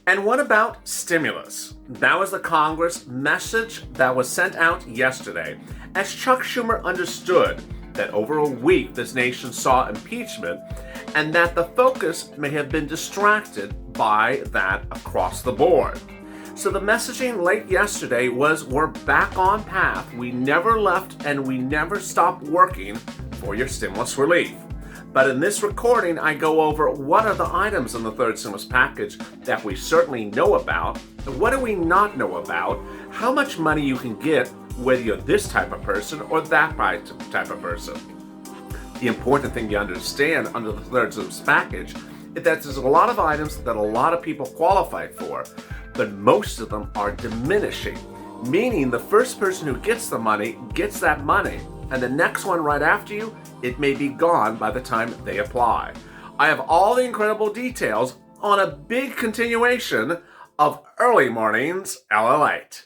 And what about stimulus? That was the Congress message that was sent out yesterday, as Chuck Schumer understood that over a week this nation saw impeachment and that the focus may have been distracted by that across the board. So the messaging late yesterday was, we're back on path. We never left and we never stopped working for your stimulus relief. But in this recording, I go over what are the items in the third stimulus package that we certainly know about, and what do we not know about, how much money you can get whether you're this type of person or that type of person. The important thing you understand under the third stimulus package is that there's a lot of items that a lot of people qualify for, but most of them are diminishing, meaning the first person who gets the money gets that money, and the next one right after you, it may be gone by the time they apply. I have all the incredible details on a big continuation of Early Mornings LALATE.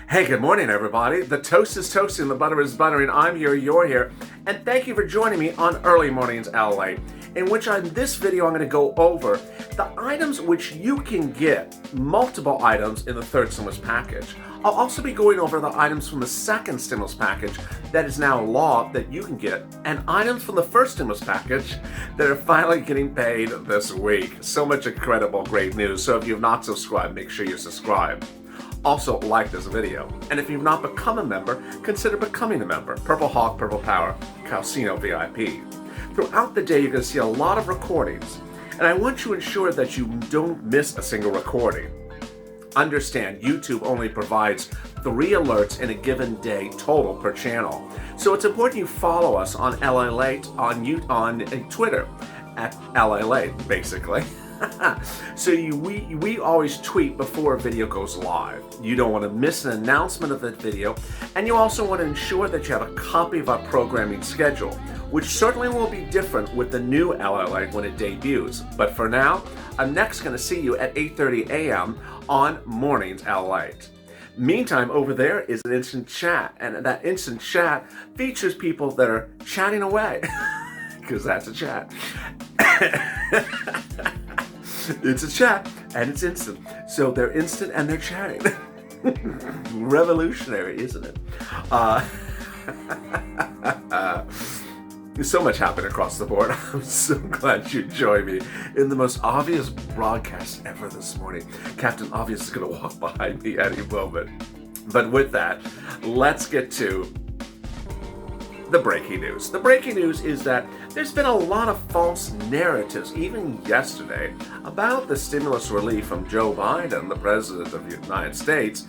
Hey, good morning, everybody. The toast is toasting, the butter is buttering. I'm here, you're here, and thank you for joining me on Early Mornings LALATE, in which in this video I'm going to go over the items which you can get, multiple items in the third stimulus package. I'll also be going over the items from the second stimulus package that is now law that you can get, and items from the first stimulus package that are finally getting paid this week. So much incredible, great news. So if you've not subscribed, make sure you subscribe. Also, like this video. And if you've not become a member, consider becoming a member. Purple Hawk, Purple Power, Calcino VIP. Throughout the day, you're going to see a lot of recordings, and I want to ensure that you don't miss a single recording. Understand, YouTube only provides 3 alerts in a given day total per channel. So it's important you follow us on LALATE on Twitter, at LALATE, basically. So we always tweet before a video goes live. You don't want to miss an announcement of that video, and you also want to ensure that you have a copy of our programming schedule, which certainly will be different with the new LALATE when it debuts. But for now, I'm next going to see you at 8:30 a.m. on Mornings LALATE. Meantime, over there is an instant chat, and that instant chat features people that are chatting away, because that's a chat. It's a chat, and it's instant. So they're instant and they're chatting. Revolutionary, isn't it? There's so much happening across the board. I'm so glad you joined me in the most obvious broadcast ever this morning. Captain Obvious is going to walk behind me any moment. But with that, let's get to the breaking news. The breaking news is that there's been a lot of false narratives, even yesterday, about the stimulus relief from Joe Biden, the President of the United States,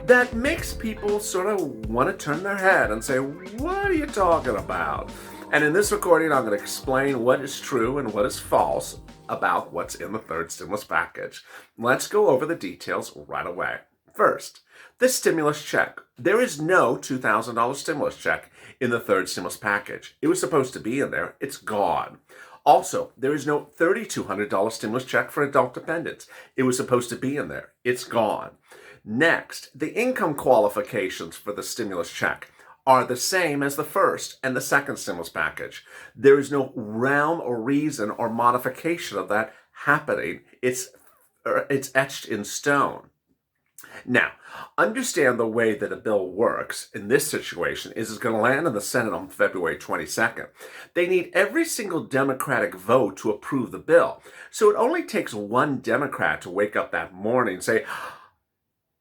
that makes people sort of want to turn their head and say, what are you talking about? And in this recording, I'm going to explain what is true and what is false about what's in the third stimulus package. Let's go over the details right away. First, the stimulus check. There is no $2,000 stimulus check in the third stimulus package. It was supposed to be in there. It's gone. Also, there is no $3,200 stimulus check for adult dependents. It was supposed to be in there. It's gone. Next, the income qualifications for the stimulus check are the same as the first and the second stimulus package. There is no realm or reason or modification of that happening. It's etched in stone. Now, understand the way that a bill works in this situation is it's going to land in the Senate on February 22nd. They need every single Democratic vote to approve the bill. So it only takes one Democrat to wake up that morning and say,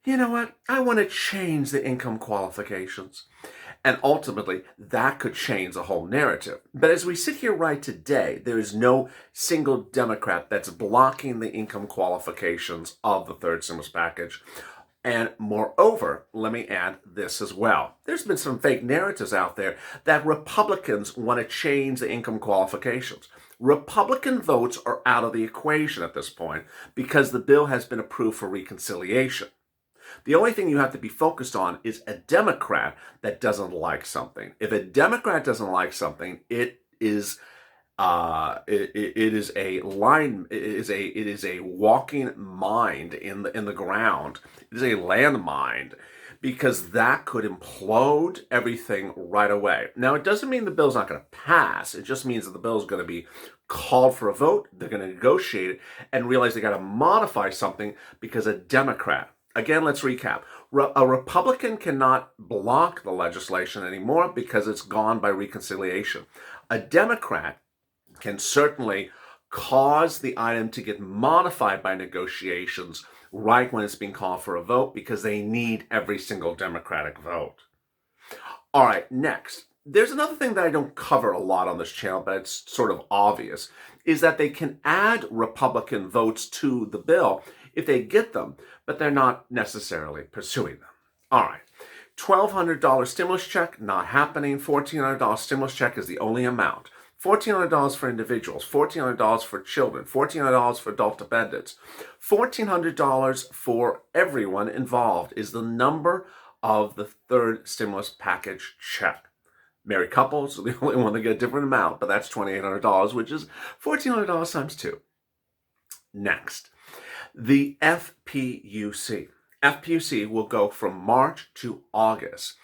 you know what, I want to change the income qualifications. And ultimately, that could change the whole narrative. But as we sit here right today, there is no single Democrat that's blocking the income qualifications of the third stimulus package. And moreover, let me add this as well. There's been some fake narratives out there that Republicans want to change the income qualifications. Republican votes are out of the equation at this point because the bill has been approved for reconciliation. The only thing you have to be focused on is a Democrat that doesn't like something. If a Democrat doesn't like something, it is a walking mine in the ground. It is a landmine, because that could implode everything right away. Now, it doesn't mean the bill's not going to pass. It just means that the bill is going to be called for a vote. They're going to negotiate it and realize they got to modify something because a Democrat. Again, let's recap. A Republican cannot block the legislation anymore because it's gone by reconciliation. A Democrat can certainly cause the item to get modified by negotiations right when it's being called for a vote, because they need every single Democratic vote. All right, next. There's another thing that I don't cover a lot on this channel, but it's sort of obvious, is that they can add Republican votes to the bill if they get them, but they're not necessarily pursuing them. All right. $1,200 stimulus check, not happening. $1,400 stimulus check is the only amount. $1,400 for individuals, $1,400 for children, $1,400 for adult dependents. $1,400 for everyone involved is the number of the third stimulus package check. Married couples are the only one that get a different amount, but that's $2,800, which is $1,400 times 2. Next, the FPUC. FPUC will go from March to August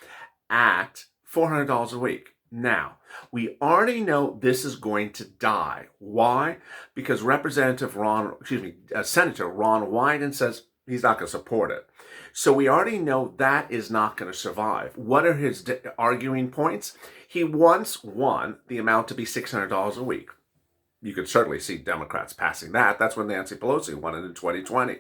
at $400 a week. Now, we already know this is going to die. Why? Because Senator Ron Wyden says he's not going to support it. So we already know that is not going to survive. What are his arguing points? He once won the amount to be $600 a week. You could certainly see Democrats passing that. That's when Nancy Pelosi won it in 2020.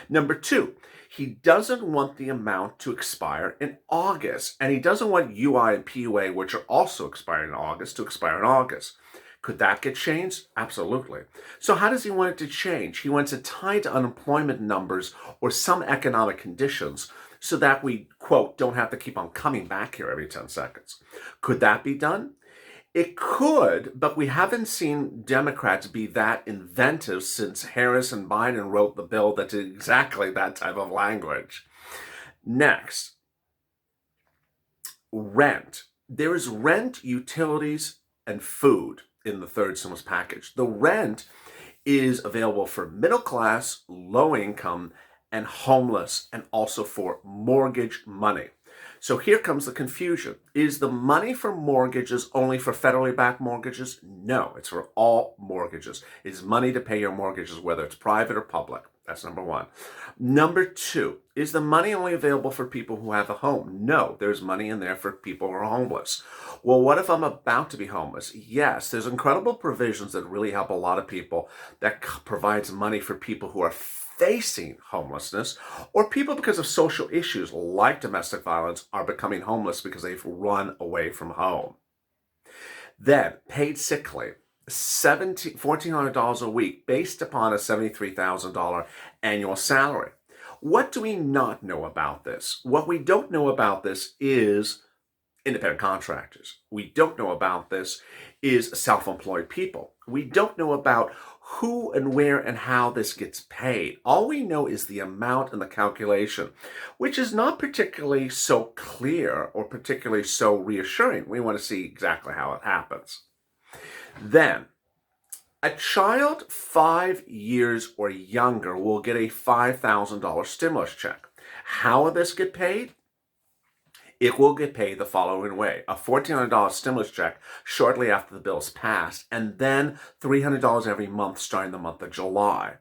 Number 2, he doesn't want the amount to expire in August. And he doesn't want UI and PUA, which are also expiring in August, to expire in August. Could that get changed? Absolutely. So how does he want it to change? He wants it tied to unemployment numbers or some economic conditions so that we, quote, don't have to keep on coming back here every 10 seconds. Could that be done? It could, but we haven't seen Democrats be that inventive since Harris and Biden wrote the bill that did exactly that type of language. Next, rent. There is rent, utilities, and food in the third stimulus package. The rent is available for middle class, low income, and homeless, and also for mortgage money. So here comes the confusion. Is the money for mortgages only for federally backed mortgages? No, it's for all mortgages. It's money to pay your mortgages, whether it's private or public. That's number 1. Number 2, is the money only available for people who have a home? No, there's money in there for people who are homeless. Well, what if I'm about to be homeless? Yes, there's incredible provisions that really help a lot of people that provides money for people who are facing homelessness, or people because of social issues like domestic violence are becoming homeless because they've run away from home. Then, paid sick leave, $1,400 a week based upon a $73,000 annual salary. What do we not know about this? What we don't know about this is independent contractors. We don't know about this is self-employed people. We don't know about who and where and how this gets paid. All we know is the amount and the calculation, which is not particularly so clear or particularly so reassuring. We want to see exactly how it happens. Then, a child 5 years or younger will get a $5,000 stimulus check. How will this get paid? It will get paid the following way. A $1,400 stimulus check shortly after the bill is passed, and then $300 every month starting the month of July.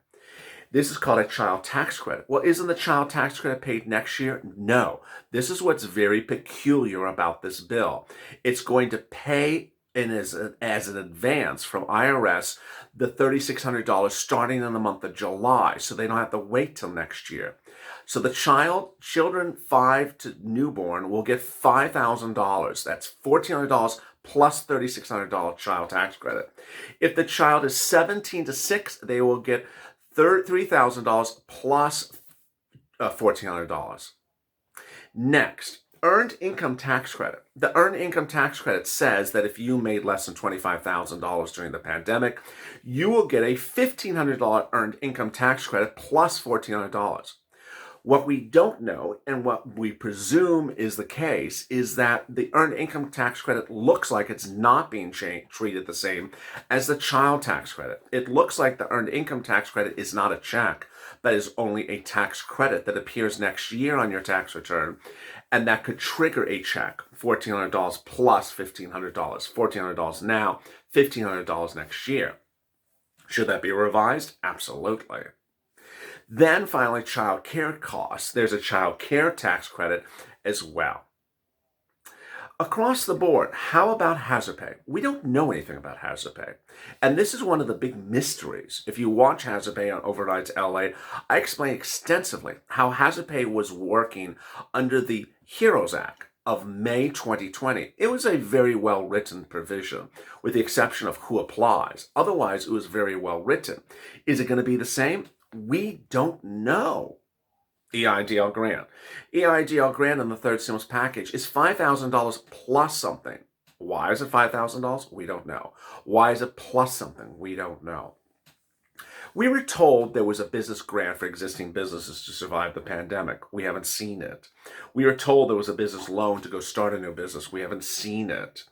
This is called a child tax credit. Well, isn't the child tax credit paid next year? No. This is what's very peculiar about this bill. It's going to pay as an advance from IRS the $3,600 starting in the month of July, so they don't have to wait till next year. So the children 5 to newborn will get $5,000. That's $1,400 plus $3,600 child tax credit. If the child is 17 to 6, they will get $3,000 plus $1,400. Next, earned income tax credit. The earned income tax credit says that if you made less than $25,000 during the pandemic, you will get a $1,500 earned income tax credit plus $1,400. What we don't know, and what we presume is the case, is that the earned income tax credit looks like it's not being treated the same as the child tax credit. It looks like the earned income tax credit is not a check, but is only a tax credit that appears next year on your tax return, and that could trigger a check, $1,400 plus $1,500. $1,400 now, $1,500 next year. Should that be revised? Absolutely. Then finally, child care costs. There's a child care tax credit as well. Across the board, how about hazard pay? We don't know anything about hazard pay. And this is one of the big mysteries. If you watch Hazard Pay on Overnights LA, I explain extensively how hazard pay was working under the HEROES Act of May 2020. It was a very well-written provision, with the exception of who applies. Otherwise, it was very well written. Is it going to be the same? We don't know. EIDL grant. EIDL grant in the third stimulus package is $5,000 plus something. Why is it $5,000? We don't know. Why is it plus something? We don't know. We were told there was a business grant for existing businesses to survive the pandemic. We haven't seen it. We were told there was a business loan to go start a new business. We haven't seen it.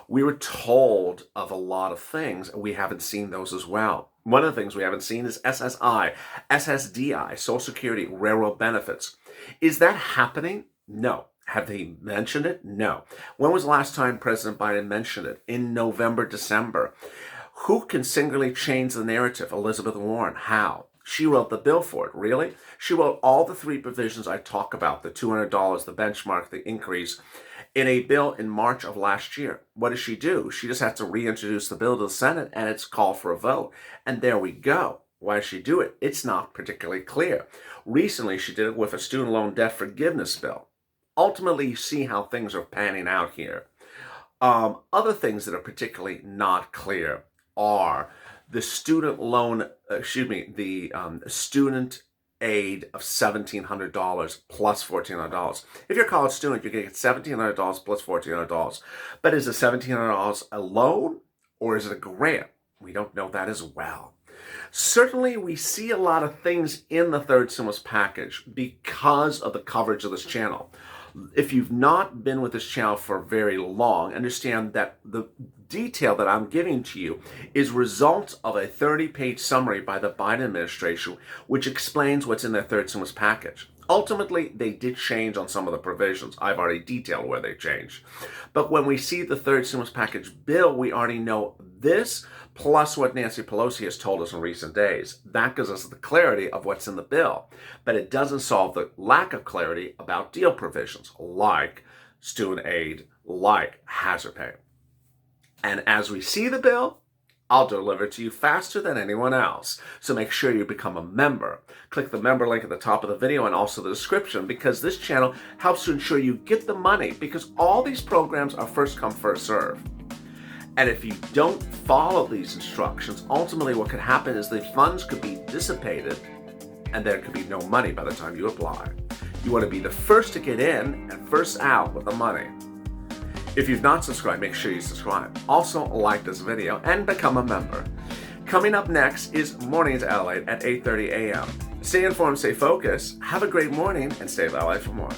We were told of a lot of things, and we haven't seen those as well. One of the things we haven't seen is SSI, SSDI, Social Security, railroad benefits. Is that happening? No. Have they mentioned it? No. When was the last time President Biden mentioned it? In November, December. Who can singularly change the narrative? Elizabeth Warren. How? She wrote the bill for it. Really? She wrote all the three provisions I talk about, the $200, the benchmark, the increase, in a bill in March of last year. What does she do? She just has to reintroduce the bill to the Senate, and it's called for a vote. And there we go. Why does she do it? It's not particularly clear. Recently, she did it with a student loan debt forgiveness bill. Ultimately, you see how things are panning out here. Other things that are particularly not clear are the student student aid of $1,700 plus $1,400. If you're a college student, you're going to get $1,700 plus $1,400. But is the $1,700 a loan or is it a grant? We don't know that as well. Certainly, we see a lot of things in the third stimulus package because of the coverage of this channel. If you've not been with this channel for very long, understand that the detail that I'm giving to you is results of a 30-page summary by the Biden administration, which explains what's in their third stimulus package. Ultimately, they did change on some of the provisions. I've already detailed where they changed. But when we see the third stimulus package bill, we already know this, plus what Nancy Pelosi has told us in recent days. That gives us the clarity of what's in the bill. But it doesn't solve the lack of clarity about deal provisions, like student aid, like hazard pay. And as we see the bill, I'll deliver it to you faster than anyone else. So make sure you become a member. Click the member link at the top of the video and also the description, because this channel helps to ensure you get the money, because all these programs are first come, first serve. And if you don't follow these instructions, ultimately what could happen is the funds could be dissipated and there could be no money by the time you apply. You want to be the first to get in and first out with the money. If you've not subscribed, make sure you subscribe. Also, like this video and become a member. Coming up next is Mornings LA at 8:30 a.m. Stay informed, stay focused, have a great morning, and stay LA for more.